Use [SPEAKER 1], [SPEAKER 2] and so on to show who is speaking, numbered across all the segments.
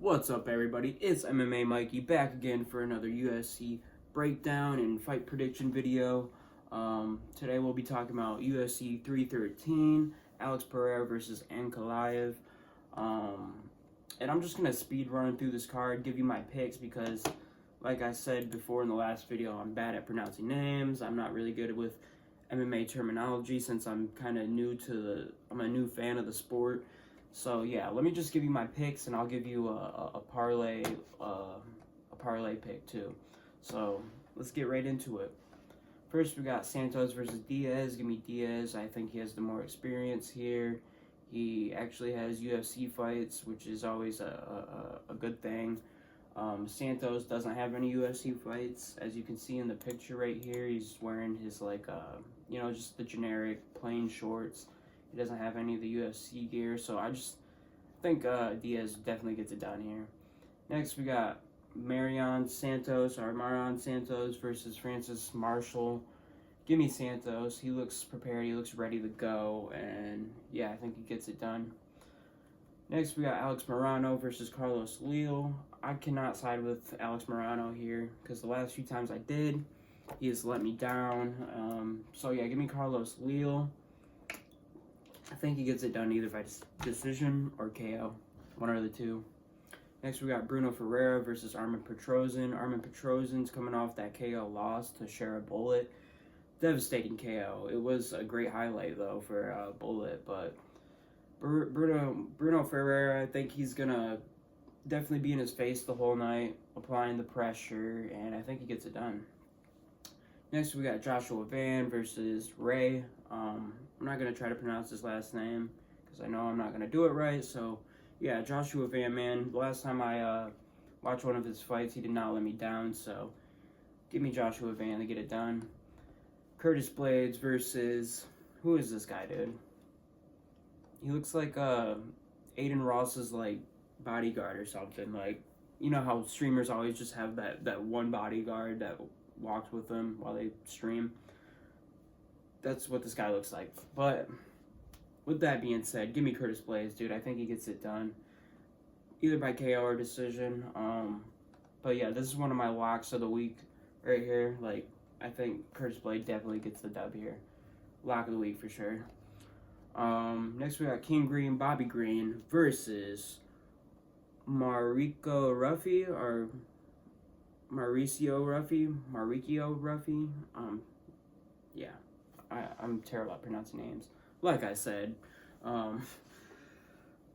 [SPEAKER 1] What's up, everybody? It's MMA Mikey back again for another UFC breakdown and fight prediction video. Today we'll be talking about UFC 313, Alex Pereira versus Ankalaev. And I'm just going to speed run through this card, give you my picks because, like I said before in the last video, I'm bad at pronouncing names. I'm not really good with MMA terminology since I'm kind of I'm a new fan of the sport. So yeah, let me just give you my picks, and I'll give you a parlay pick too. So let's get right into it. First, we got Santos versus Diaz. Give me Diaz. I think he has the more experience here. He actually has UFC fights, which is always a good thing. Santos doesn't have any UFC fights, as you can see in the picture right here. He's wearing his just the generic plain shorts. He doesn't have any of the UFC gear, so I just think Diaz definitely gets it done here. Next, we got Marion Santos versus Francis Marshall. Give me Santos. He looks prepared. He looks ready to go, and yeah, I think he gets it done. Next, we got Alex Morono versus Carlos Leal. I cannot side with Alex Morono here because the last few times I did, he has let me down. So yeah, give me Carlos Leal. I think he gets it done either by decision or KO, one or the two. Next, we got Bruno Pereira versus Armin Petrosyan. Armin Petrosyan's coming off that KO loss to Shara Bullet. Devastating KO. It was a great highlight, though, for Bullet. But Bruno Pereira, I think he's going to definitely be in his face the whole night, applying the pressure, and I think he gets it done. Next, we got Joshua Van versus Ray. I'm not going to try to pronounce his last name because I know I'm not going to do it right. So, yeah, Joshua Van, man. The last time I watched one of his fights, he did not let me down. So, give me Joshua Van to get it done. Curtis Blades versus... Who is this guy, dude? He looks like Aiden Ross's, bodyguard or something. You know how streamers always just have that one bodyguard that walks with them while they stream? That's what this guy looks like. But with that being said, give me Curtis Blades, dude. I think he gets it done either by KO or decision. But yeah, this is one of my locks of the week right here. I think Curtis Blades definitely gets the dub here. Lock of the week for sure. Next we got King Green, Bobby Green versus Mauricio Ruffy. Yeah. I'm terrible at pronouncing names. Like I said,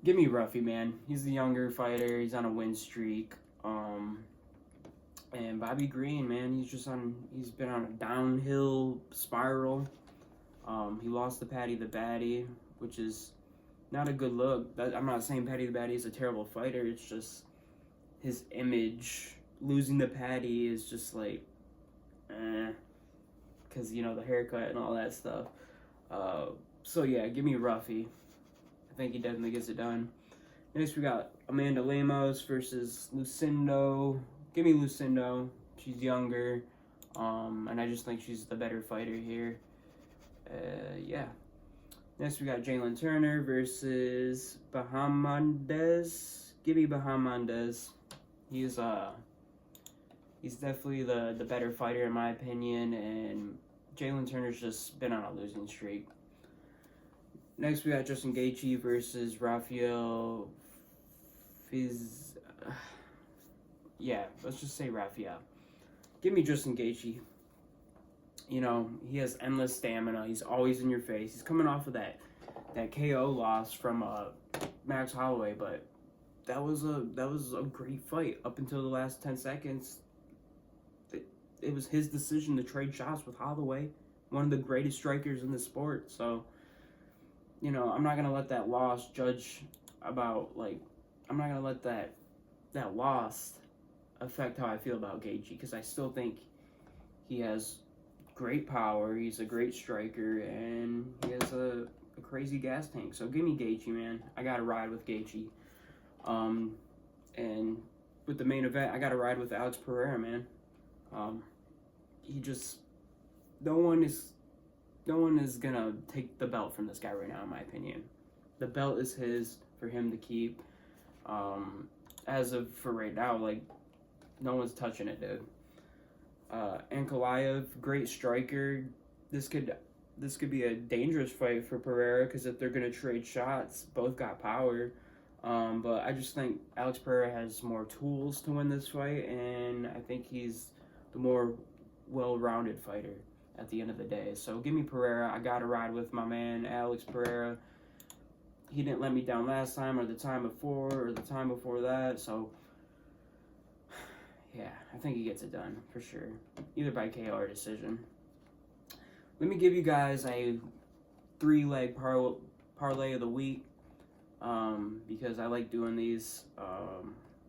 [SPEAKER 1] give me Ruffy, man. He's the younger fighter. He's on a win streak. And Bobby Green, man, he's been on a downhill spiral. He lost to Paddy the Baddy, which is not a good look. I'm not saying Paddy the Baddy is a terrible fighter. It's just his image. Losing to Paddy is just because, the haircut and all that stuff. So, yeah, give me Ruffy. I think he definitely gets it done. Next, we got Amanda Lemos versus Lucindo. Give me Lucindo. She's younger, and I just think she's the better fighter here. Yeah. Next, we got Jalen Turner versus Bahamondes. Give me Bahamondes. He's definitely the better fighter in my opinion, and Jalen Turner's just been on a losing streak. Next, we got Justin Gaethje versus Rafael yeah, let's just say Rafael. Give me Justin Gaethje. He has endless stamina. He's always in your face. He's coming off of that KO loss from Max Holloway, but that was a great fight up until the last 10 seconds. It was his decision to trade shots with Holloway, one of the greatest strikers in the sport. So, I'm not going to let that loss I'm not going to let that loss affect how I feel about Gaethje, because I still think he has great power. He's a great striker, and he has a crazy gas tank. So give me Gaethje, man. I got to ride with Gaethje. And with the main event, I got to ride with Alex Pereira, man. No one is gonna take the belt from this guy right now, in my opinion. The belt is his for him to keep. as of for right now, like, no one's touching it, dude. Ankalaev, great striker. This could be a dangerous fight for Pereira, because if they're gonna trade shots, both got power. But I just think Alex Pereira has more tools to win this fight, and I think he's the more well-rounded fighter at the end of the day. So give me Pereira. I gotta ride with my man Alex Pereira. He didn't let me down last time, or the time before, or the time before that. So yeah, I think he gets it done for sure, either by KO or decision. Let me give you guys a 3-leg parlay of the week, because I like doing these.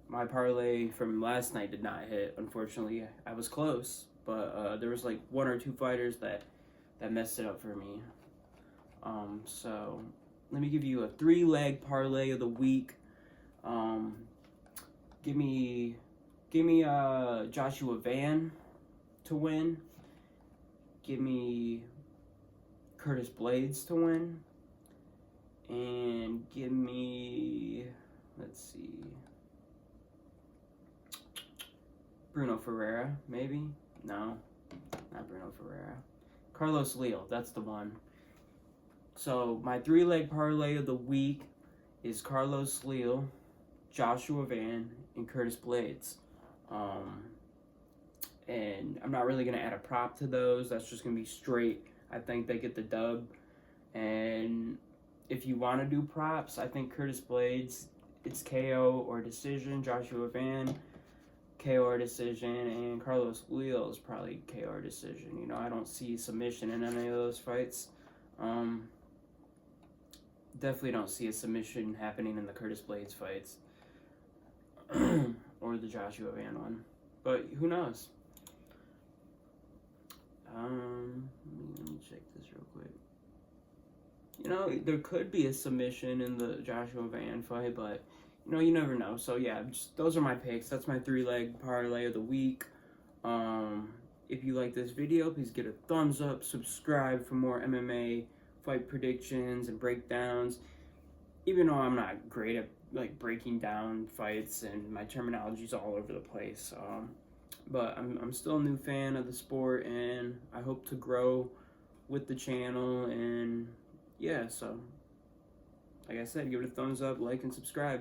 [SPEAKER 1] My parlay from last night did not hit, unfortunately. I was close, but there was like 1 or 2 fighters that messed it up for me. So let me give you a 3-leg parlay of the week. Give me Joshua Van to win. Give me Curtis Blades to win. And give me, let's see, Bruno Ferreira, maybe? No, not Bruno Ferreira. Carlos Leal, that's the one. So my 3-leg parlay of the week is Carlos Leal, Joshua Van, and Curtis Blades. And I'm not really going to add a prop to those. That's just going to be straight. I think they get the dub. And if you want to do props, I think Curtis Blades, it's KO or decision. Joshua Van, KO or decision. And Carlos Leal is probably KO or decision. You know, I don't see submission in any of those fights. Definitely don't see a submission happening in the Curtis Blades fights. Or the Joshua Van one. But who knows? Let me check this real quick. You know, there could be a submission in the Joshua Van fight, but, you know, you never know. So, yeah, those are my picks. That's my 3-leg parlay of the week. If you like this video, please get a thumbs up, subscribe for more MMA fight predictions and breakdowns. Even though I'm not great at, like, breaking down fights and my terminology's all over the place. But I'm still a new fan of the sport, and I hope to grow with the channel. And yeah, so like I said, give it a thumbs up, like, and subscribe.